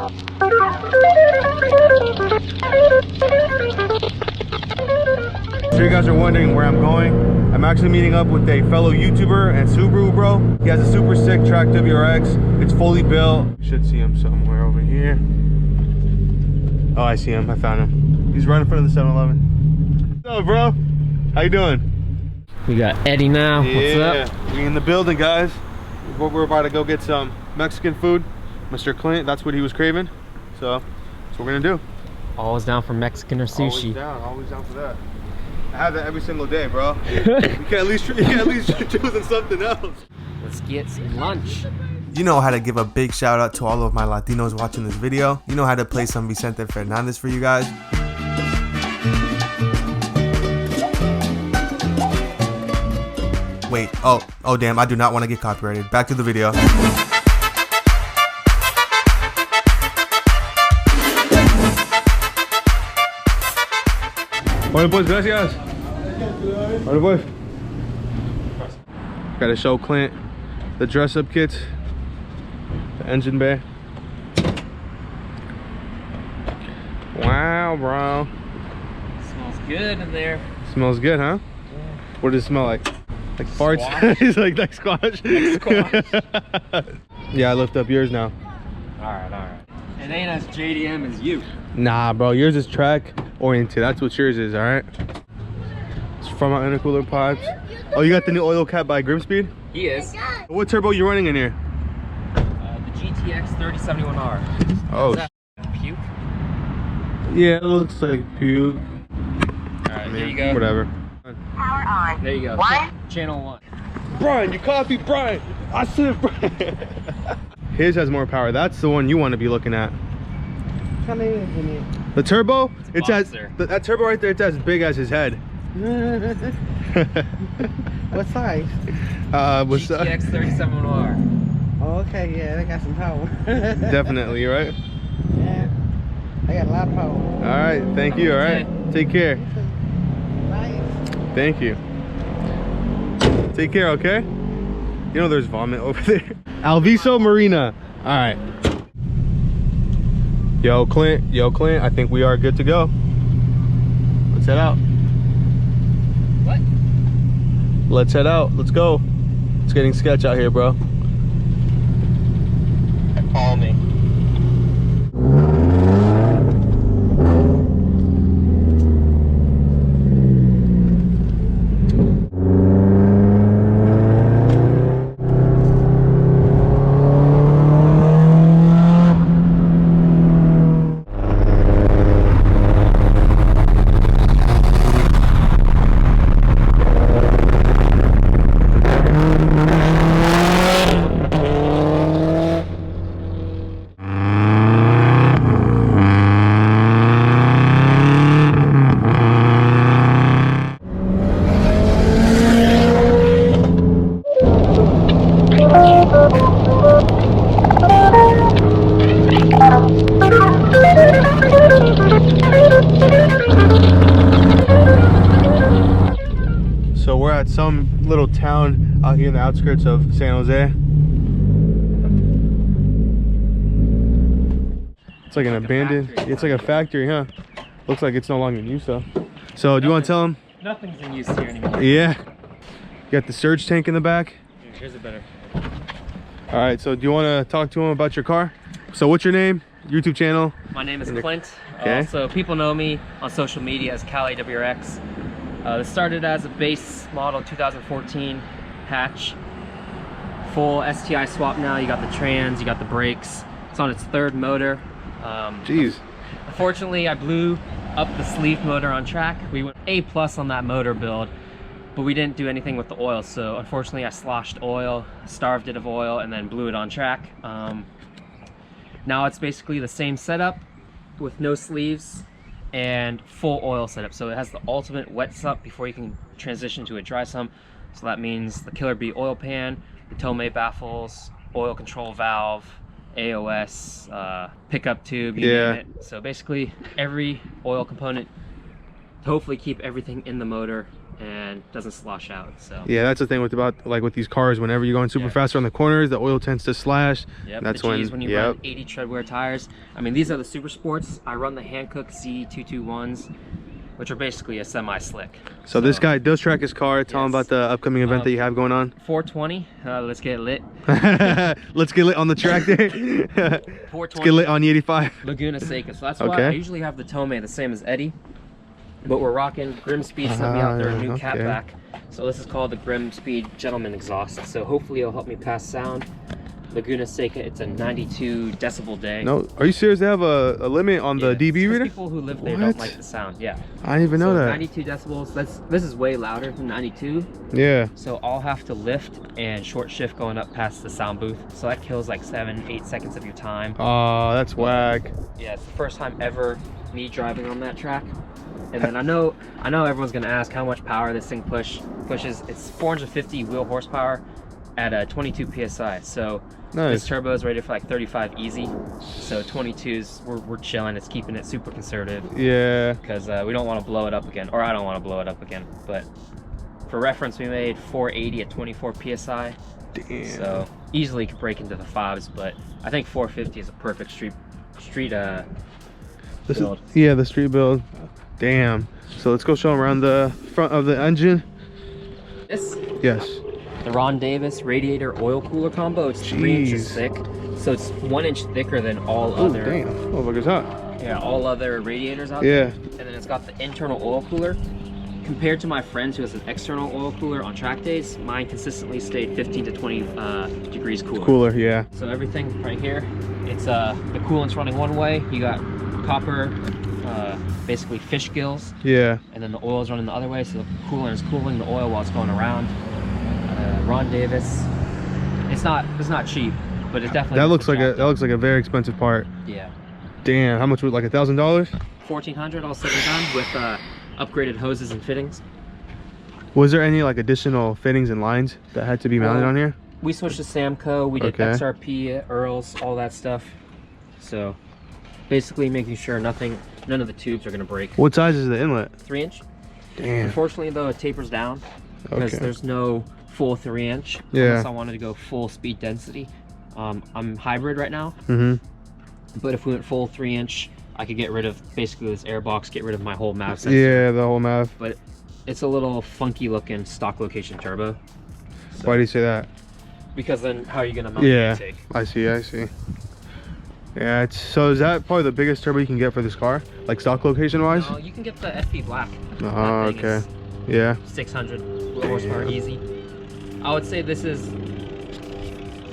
So you guys are wondering where I'm going. I'm actually meeting up with a fellow YouTuber and Subaru bro. He has a super sick track WRX. It's fully built. You should see him somewhere over here. Oh, I see him. I found him. He's right in front of the 7-Eleven. What's up, bro? How you doing? We got Eddie now. Yeah, what's up? We in the building, guys. We're about to go get some Mexican food. Mr. Clint, that's what he was craving. So that's what we're gonna do. Always down for Mexican or sushi. Always down for that. I have that every single day, bro. You can at least choosing something else. Let's get some lunch. You know how to give a big shout out to all of my Latinos watching this video. You know how to play some Vicente Fernandez for you guys. Wait, oh damn, I do not want to get copyrighted. Back to the video. Bueno pues, gracias. Bueno pues. Gotta show Clint the dress up kits, the engine bay. Wow, bro. Smells good in there. Smells good, huh? Yeah. What does it smell like? Like farts? He's like squash. Like squash. Yeah, I lift up yours now. Alright. It ain't as JDM as you. Nah, bro, yours is track oriented. That's what yours is, alright? It's from our intercooler pipes. Oh, you got the new oil cap by Grimspeed? He is. What turbo are you running in here? The GTX 3071R. Oh, Is that puke? yeah, it looks like puke. Alright, there you go. Whatever. Power on. There you go. One. Channel 1. Brian, you copied Brian. I said Brian. His has more power. That's the one you want to be looking at. The turbo, it's as that turbo right there. It's as big as his head. What size? What's GTX 3071R. Oh, okay, yeah, they got some power. Definitely, right? Yeah, I got a lot of power. All right, thank you. All right, take care. Nice. Thank you. Take care, okay? You know there's vomit over there. Alviso Marina. All right. Yo, Clint, I think we are good to go. Let's head out. What? Let's head out. Let's go. It's getting sketch out here, bro. Call me. So we're at some little town out here in the outskirts of San Jose. It's like an abandoned, it's like a factory, huh? Looks like it's no longer in use though. So do you want to tell them? Nothing's in use here anymore. Yeah. You got the surge tank in the back. Here's a better. All right, so do you want to talk to them about your car? So what's your name, YouTube channel? My name is Clint. Okay. So people know me on social media as Cali WRX. This started as a base model 2014 hatch. Full STI swap now. You got the trans, you got the brakes. It's on its third motor. Jeez. Unfortunately, I blew up the sleeve motor on track. We went A+ on that motor build, but we didn't do anything with the oil. So unfortunately, I sloshed oil, starved it of oil, and then blew it on track. Now it's basically the same setup with no sleeves and full oil setup. So it has the ultimate wet sup before you can transition to a dry sump. So that means the Killer B oil pan, the Tomei baffles, oil control valve, AOS, pickup tube, you name it. So basically every oil component to hopefully keep everything in the motor and doesn't slosh out. So yeah, that's the thing with with these cars. Whenever you're going super fast around the corners, the oil tends to slash. Yep, That's when you run 80 treadwear tires. I mean, these are the super sports. I run the Hankook Z221s, which are basically a semi-slick. So this guy does track his car. Tell him about the upcoming event that you have going on. 420. Let's get lit. Let's get lit on the track day. 420. Let's get lit on the 85. Laguna Seca. So that's why I usually have the Tomei the same as Eddie, but we're rocking Grimspeed sent me out their new catback. So this is called the Grimspeed Gentleman Exhaust. So hopefully it'll help me pass sound. Laguna Seca, it's a 92 decibel day. No, are you serious? They have a limit on the dB reader? People who live there don't like the sound. Yeah. I didn't even know that. 92 decibels. This is way louder than 92. Yeah. So I'll have to lift and short shift going up past the sound booth. So that kills like 7-8 seconds of your time. Oh, that's whack. Yeah, it's the first time ever me driving on that track. And then I know everyone's gonna ask how much power this thing pushes. It's 450 wheel horsepower at 22 psi. So this turbo is rated for like 35 easy. So 22s, we're chilling. It's keeping it super conservative. Yeah. Because we don't want to blow it up again, or I don't want to blow it up again. But for reference, we made 480 at 24 psi. Damn. So easily could break into the 5s, but I think 450 is a perfect street build. Yeah, the street build. Damn. So let's go show them around the front of the engine. This? Yes. The Ron Davis radiator oil cooler combo. It's 3 inches thick, so it's 1 inch thicker than all other. Damn. Oh, look, it's hot. Yeah, all other radiators out there. And then it's got the internal oil cooler. Compared to my friends who has an external oil cooler on track days, mine consistently stayed 15 to 20 degrees cooler. Cooler, yeah. So everything right here, it's the coolant's running one way. You got copper, basically fish gills. Yeah. And then the oil's running the other way, so the coolant is cooling the oil while it's going around. Ron Davis. It's not cheap, but it definitely. That looks like a very expensive part. Yeah. Damn, how much would like $1,000? $1,400 all said and done with upgraded hoses and fittings. Was there any like additional fittings and lines that had to be mounted on here? We switched to Samco. We did XRP, Earls, all that stuff. So basically making sure none of the tubes are gonna break. What size is the inlet? 3 inch. Damn. Unfortunately though, it tapers down because there's no full 3 inch. Unless I wanted to go full speed density. I'm hybrid right now. But if we went full 3 inch, I could get rid of basically this air box, get rid of my whole MAV sensor. Yeah, the whole MAV. But it's a little funky looking stock location turbo. So, why do you say that? Because then how are you gonna mount the intake? I see. Yeah, so is that probably the biggest turbo you can get for this car, like stock location wise? No, you can get the FP Black. Oh, okay. Yeah. 600 horsepower easy. I would say this is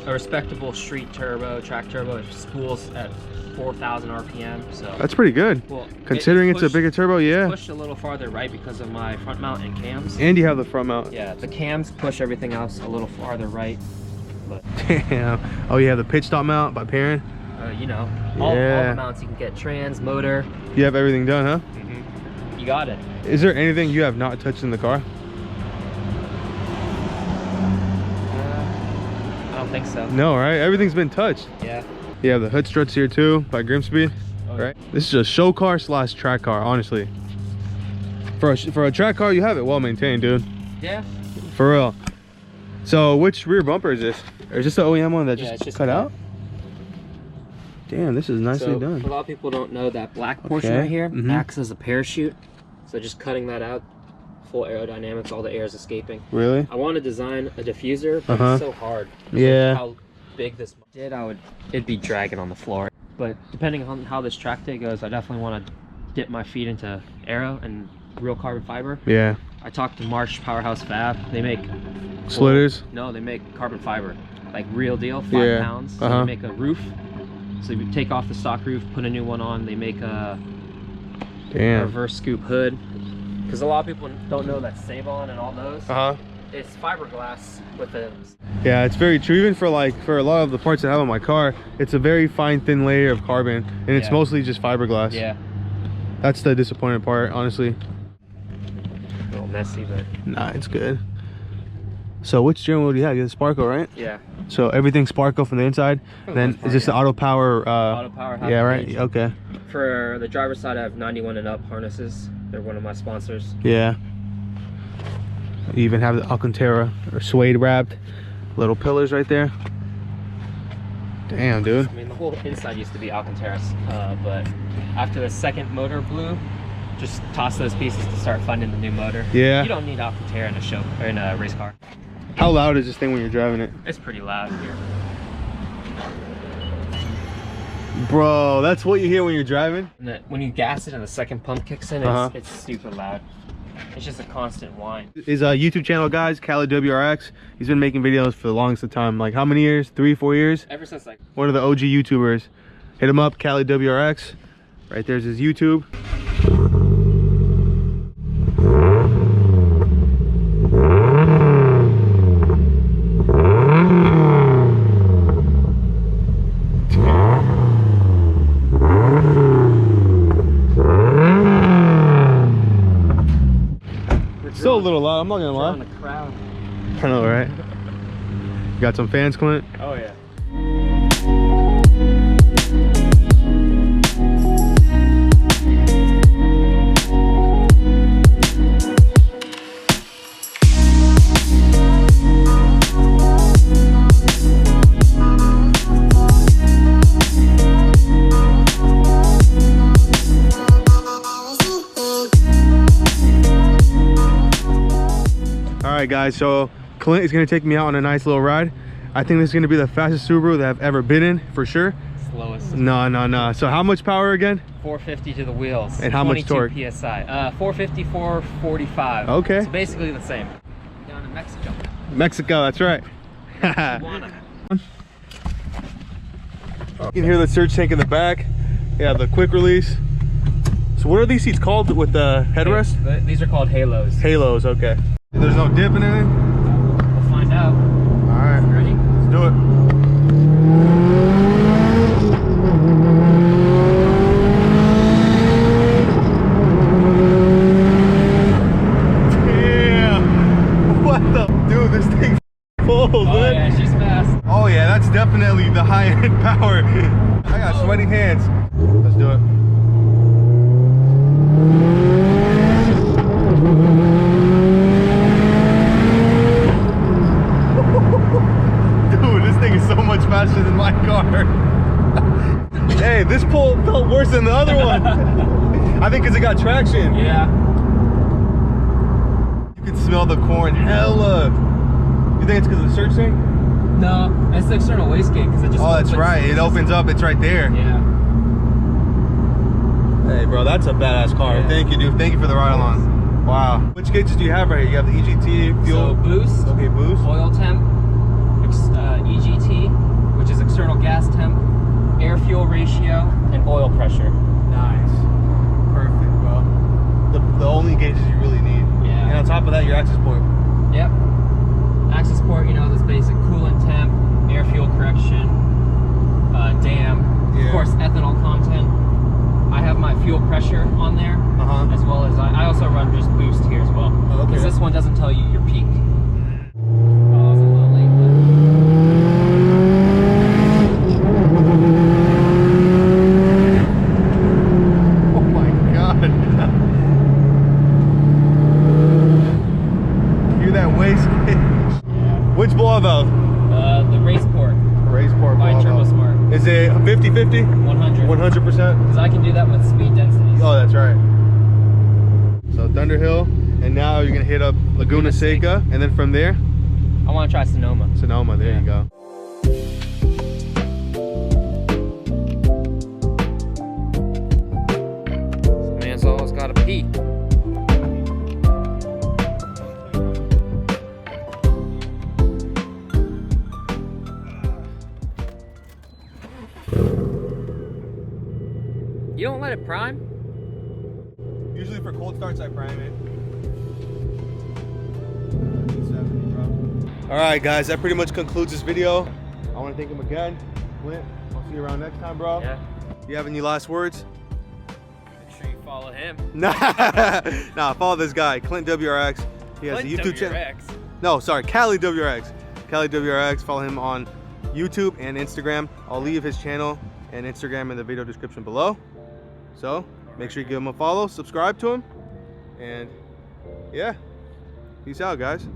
a respectable street turbo, track turbo. It spools at 4,000 RPM. So that's pretty good. Well, considering it's a bigger turbo, yeah. Pushed a little farther right because of my front mount and cams. And you have the front mount. Yeah, the cams push everything else a little farther right. But damn. Oh, you have the pitch stop mount by Perrin. You know, all the mounts you can get, trans, motor. You have everything done, huh? You got it. Is there anything you have not touched in the car? I don't think so. No, right? Everything's been touched. Yeah. You have the hood struts here too by Grimspeed, right? This is a show car / track car, honestly. For a track car, you have it well maintained, dude. Yeah. For real. So which rear bumper is this? Or is this the OEM one that just cut out? Damn, this is nicely done. A lot of people don't know that black portion right here acts as a parachute. So just cutting that out, full aerodynamics, all the air is escaping. Really? I want to design a diffuser, but it's so hard. Yeah. Like how big this did, it'd be dragging on the floor. But depending on how this track day goes, I definitely want to dip my feet into aero and real carbon fiber. Yeah. I talked to Marsh Powerhouse Fab. They make splitters. No, they make carbon fiber, like real deal, 5 pounds. So they make a roof. So you take off the stock roof, put a new one on. They make a reverse scoop hood. Because a lot of people don't know that Savon and all those. It's fiberglass with a. Yeah, it's very true. Even for a lot of the parts I have on my car, it's a very fine, thin layer of carbon, and it's mostly just fiberglass. Yeah. That's the disappointing part, honestly. A little messy, but. Nah, it's good. So which steering wheel do you have? You have the Sparco, right? Yeah. So everything's Sparco from the inside. Then is this the auto power? Auto power. Yeah, right. Gauge. Okay. For the driver's side, I have 91 and up harnesses. They're one of my sponsors. Yeah. You even have the Alcantara or suede wrapped little pillars right there. Damn, dude. I mean, the whole inside used to be Alcantara, but after the second motor blew, just toss those pieces to start funding the new motor. Yeah. You don't need Alcantara in a show or in a race car. How loud is this thing when you're driving it? It's pretty loud here. Bro, that's what you hear when you're driving? And when you gas it and the second pump kicks in, it's super loud. It's just a constant whine. His YouTube channel, guys, Cali WRX. He's been making videos for the longest of time. Like how many years? 3, 4 years? Ever since like... One of the OG YouTubers. Hit him up, Cali WRX. Right there's his YouTube. Still a little loud, I'm not gonna lie. The crowd. I know, right? You got some fans, Clint? Oh yeah. Alright guys, so Clint is going to take me out on a nice little ride. I think this is going to be the fastest Subaru that I've ever been in, for sure. Slowest. No. So how much power again? 450 to the wheels. And how much torque? 22 psi. 450, 445. Okay. So basically the same. Down in Mexico. Mexico, that's right. Tijuana. You can hear the surge tank in the back. Yeah, the quick release. So what are these seats called with the headrest? These are called halos. Halos, okay. There's no dip in anything? We'll find out. All right, Ready? let's do it. Damn! What the? Dude, this thing's full, Oh man. yeah, she's fast. Oh yeah, that's definitely the high-end power. I got sweaty hands. Let's do it. Dude, this thing is so much faster than my car. Hey, this pull felt worse than the other one. I think because it got traction. Yeah. You can smell the corn hella. You think it's because of the surge tank? No, it's the external wastegate because it just. Oh, that's opens. right. It opens up. It's right there. Yeah. Hey, bro, that's a badass car. Yeah. Thank you, dude. Thank you for the ride along. Wow. Which gauges do you have right here? You have the EGT, fuel. So boost. Okay, boost. Oil temp. EGT, which is external gas temp, air fuel ratio, and oil pressure. Nice. Perfect, bro. The only gauges you really need. Yeah. And on top of that, your access port. Yep. Access port, you know, this basic coolant temp, air fuel correction, dam, Yeah. of course, ethanol content. I have my fuel pressure on there, as well as I also run just boost here as well. Oh, okay. Because this one doesn't tell you your peak. Oh, I was a little late, Oh my god. Hear that waste? Yeah. Which blow valve? The race port. Race port By blow valve. TurboSmart. Is it 50-50? 100. 100%? Because I can do that with speed densities. Oh, that's right. So Thunderhill, and now you're gonna hit up Laguna Seca, and then from there, I want to try Sonoma. Sonoma. There you go. Man's always got to pee. You don't let it prime? Usually for cold starts, I prime it. All right, guys, that pretty much concludes this video. I want to thank him again. Clint, I'll see you around next time, bro. Yeah. You have any last words? Make sure you follow him. Nah, follow this guy, Clint WRX. He has a YouTube channel. No, sorry, Cali WRX. Cali WRX. Follow him on YouTube and Instagram. I'll leave his channel and Instagram in the video description below. So make sure you give him a follow, subscribe to him, and yeah, Peace out, guys.